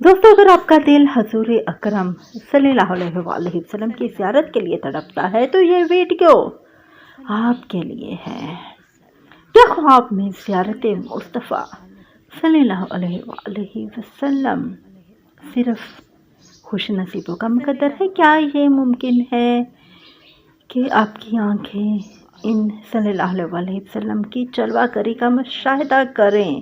دوستو، اگر آپ کا دل حضور اکرم صلی اللہ علیہ وآلہ وسلم کی زیارت کے لیے تڑپتا ہے تو یہ ویڈیو آپ کے لیے ہے۔ کیا خواب میں زیارت مصطفیٰ صلی اللہ علیہ وآلہ وسلم صرف خوش نصیبوں کا مقدر ہے؟ کیا یہ ممکن ہے کہ آپ کی آنکھیں ان صلی اللہ علیہ وآلہ وسلم کی جلوہ گری کا مشاہدہ کریں؟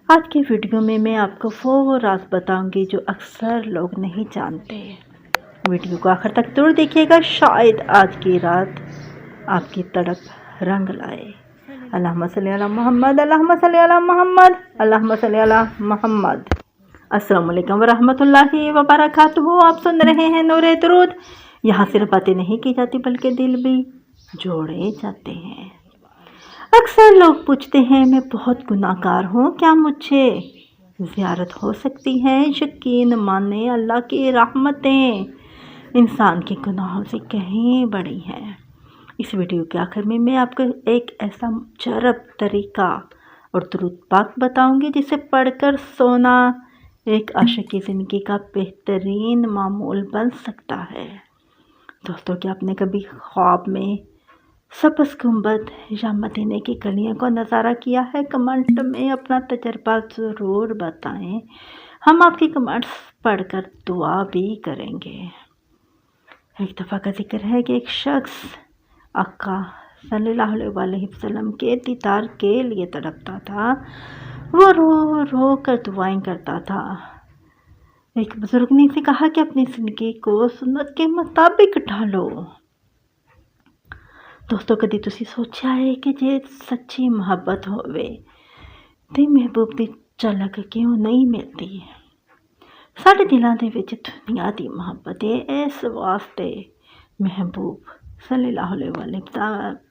آج کی ویڈیو میں میں آپ کو وہ راز بتاؤں گی جو اکثر لوگ نہیں جانتے۔ ویڈیو کو آخر تک ضرور دیکھیے گا، شاید آج کی رات آپ کی تڑپ رنگ لائے۔ اللہم صلی علی محمد، اللہم صلی علی محمد، اللہم صلی علی محمد۔ السلام علیکم ورحمۃ اللہ وبرکاتہ۔ آپ سن رہے ہیں نور درود۔ یہاں صرف باتیں نہیں کی جاتی بلکہ دل بھی جوڑے جاتے ہیں۔ اکثر لوگ پوچھتے ہیں میں بہت گناہ گار ہوں، کیا مجھے زیارت ہو سکتی ہے؟ یقین مانیں، اللہ کی رحمتیں انسان کے گناہوں سے کہیں بڑی ہیں۔ اس ویڈیو کے آخر میں آپ کو ایک ایسا مجرب طریقہ اور درود پاک بتاؤں گی جسے پڑھ کر سونا ایک عاشق کی زندگی کا بہترین معمول بن سکتا ہے۔ دوستو، کیا آپ نے کبھی خواب میں سبز گنبد یا مدینے کی گلیوں کو نظارہ کیا ہے؟ کمنٹ میں اپنا تجربہ ضرور بتائیں، ہم آپ کی کمنٹس پڑھ کر دعا بھی کریں گے۔ ایک دفعہ کا ذکر ہے کہ ایک شخص آقا صلی اللہ علیہ وآلہ وسلم کے دیدار کے لیے تڑپتا تھا۔ وہ رو رو کر دعائیں کرتا تھا۔ ایک بزرگ نے اسے کہا کہ اپنی زندگی کو سنت کے مطابق ڈھالو۔ دوستو، کدی تسی سوچا ہے کہ جے سچی محبت ہوئے تے محبوب دی جھلک کیوں نہیں ملتی؟ ساڈے دلاں دے وچ دنیا دی محبت ہے، اس واسطے محبوب صلی اللہ علیہ وآلہ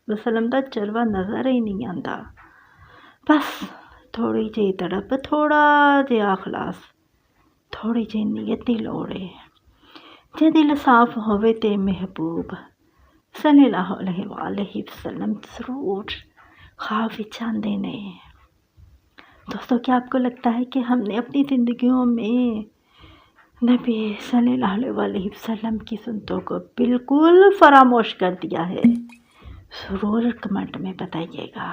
وسلم دا جلوہ نظر ہی نہیں آندا۔ بس تھوڑی جہی تڑپ، تھوڑا جہا اخلاص، تھوڑی جہی نیت دی لوڑ ہے۔ جے دل صاف ہوئے تے محبوب صلی اللہ علیہ وآلہ وسلم ضرور خواب وچ آندے نے۔ دوستو، کیا آپ کو لگتا ہے کہ ہم نے اپنی زندگیوں میں نبی صلی اللہ علیہ وآلہ وسلم کی سنتوں کو بالکل فراموش کر دیا ہے؟ ضرور کمنٹ میں بتائیے گا۔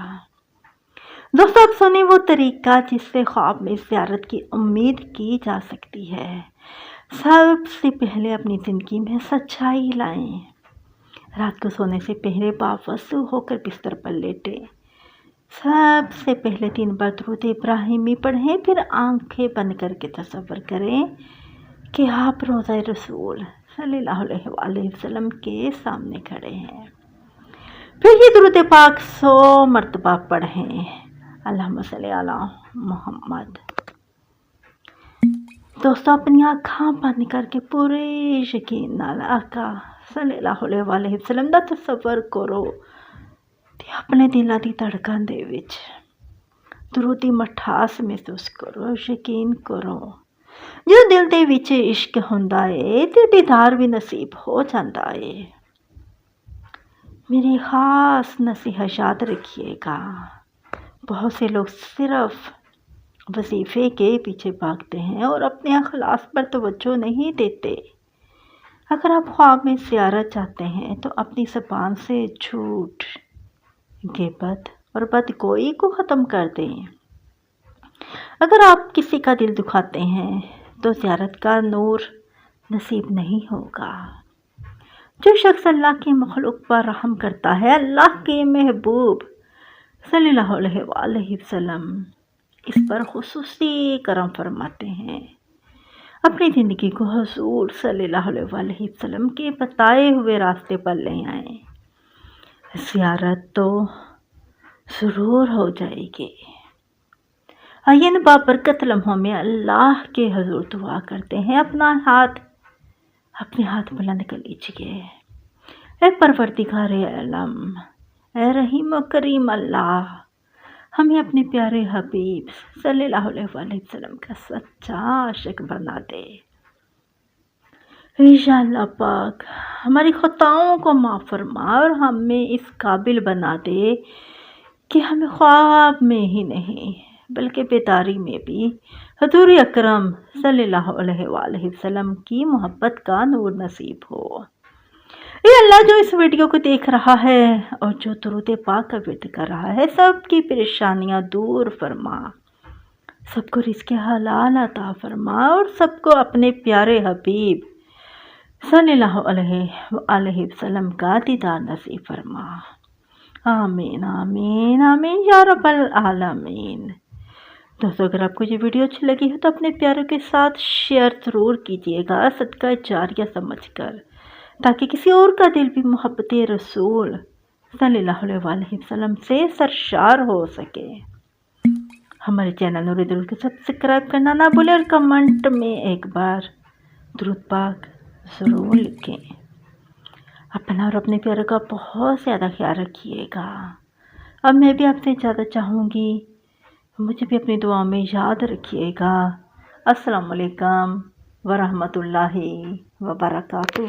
دوستو، آپ سنیں وہ طریقہ جس سے خواب میں زیارت کی امید کی جا سکتی ہے۔ سب سے پہلے اپنی زندگی میں سچائی لائیں۔ رات کو سونے سے پہلے باوضو ہو کر بستر پر لیٹے۔ سب سے پہلے 3 بار درود ابراہیمی پڑھیں، پھر آنکھیں بند کر کے تصور کریں کہ آپ روضہ رسول صلی اللہ علیہ وآلہ وسلم کے سامنے کھڑے ہیں۔ پھر یہ درود پاک 100 مرتبہ پڑھیں۔ اللہم صلی علی محمد۔ دوستو، اپنی آنکھاں بند کر کے پورے یقین نال آقا صلی اللہ علیہ وآلہ وسلم دا تصور کرو تے اپنے دلاں دی دھڑکن دے وچ درود دی مٹھاس محسوس کرو۔ یقین کرو، جو دل دے وچ عشق ہوندا ہے تے دیدار بھی نصیب ہو جاندا ہے۔ میری خاص نصیحت یاد رکھیے گا، بہت سے لوگ صرف وظیفے کے پیچھے بھاگتے ہیں اور اپنے اخلاص پر توجہ نہیں دیتے۔ اگر آپ خواب میں زیارت چاہتے ہیں تو اپنی زبان سے جھوٹ، غیبت اور بدگوئی کو ختم کر دیں۔ اگر آپ کسی کا دل دکھاتے ہیں تو زیارت کا نور نصیب نہیں ہوگا۔ جو شخص اللہ کی مخلوق پر رحم کرتا ہے، اللہ کے محبوب صلی اللہ علیہ وآلہ وسلم اس پر خصوصی کرم فرماتے ہیں۔ اپنی زندگی کو حضور صلی اللہ علیہ وآلہ وسلم کے بتائے ہوئے راستے پر لے آئیں۔ زیارت تو ضرور ہو جائے گی۔ آئیے نا بابرکت لمحوں میں اللہ کے حضور دعا کرتے ہیں۔ اپنے ہاتھ بلند کر لیجئے۔ اے پروردگار عالم، اے رحیم و کریم اللہ، ہمیں اپنے پیارے حبیب صلی اللہ علیہ وآلہ وسلم کا سچا عاشق بنا دے۔ یا اللہ پاک، ہماری خطاؤں کو معاف فرما اور ہمیں اس قابل بنا دے کہ ہمیں خواب میں ہی نہیں بلکہ بیداری میں بھی حضور اکرم صلی اللہ علیہ وآلہ وسلم کی محبت کا نور نصیب ہو۔ اے اللہ، جو اس ویڈیو کو دیکھ رہا ہے اور جو درود پاک کا ورد کر رہا ہے، سب کی پریشانیاں دور فرما، سب کو رزق حلال عطا فرما اور سب کو اپنے پیارے حبیب صلی اللہ علیہ وآلہ وسلم کا دیدار نصیب فرما۔ آمین آمین آمین یا رب العالمین۔ دوستو، اگر آپ کو یہ ویڈیو اچھی لگی ہے تو اپنے پیاروں کے ساتھ شیئر ضرور کیجیے گا، صدقہ جاریہ سمجھ کر، تاکہ کسی اور کا دل بھی محبت رسول صلی اللہ علیہ وآلہ وسلم سے سرشار ہو سکے۔ ہمارے چینل نور دل کو سبسکرائب کرنا نہ بھولیں اور کمنٹ میں ایک بار درود پاک ضرور لکھیں۔ اپنا اور اپنے پیاروں کا بہت زیادہ خیال رکھیے گا۔ اب میں بھی آپ سے اجازت چاہوں گی، مجھے بھی اپنی دعا میں یاد رکھیے گا۔ السلام علیکم ورحمۃ اللہ وبرکاتہ۔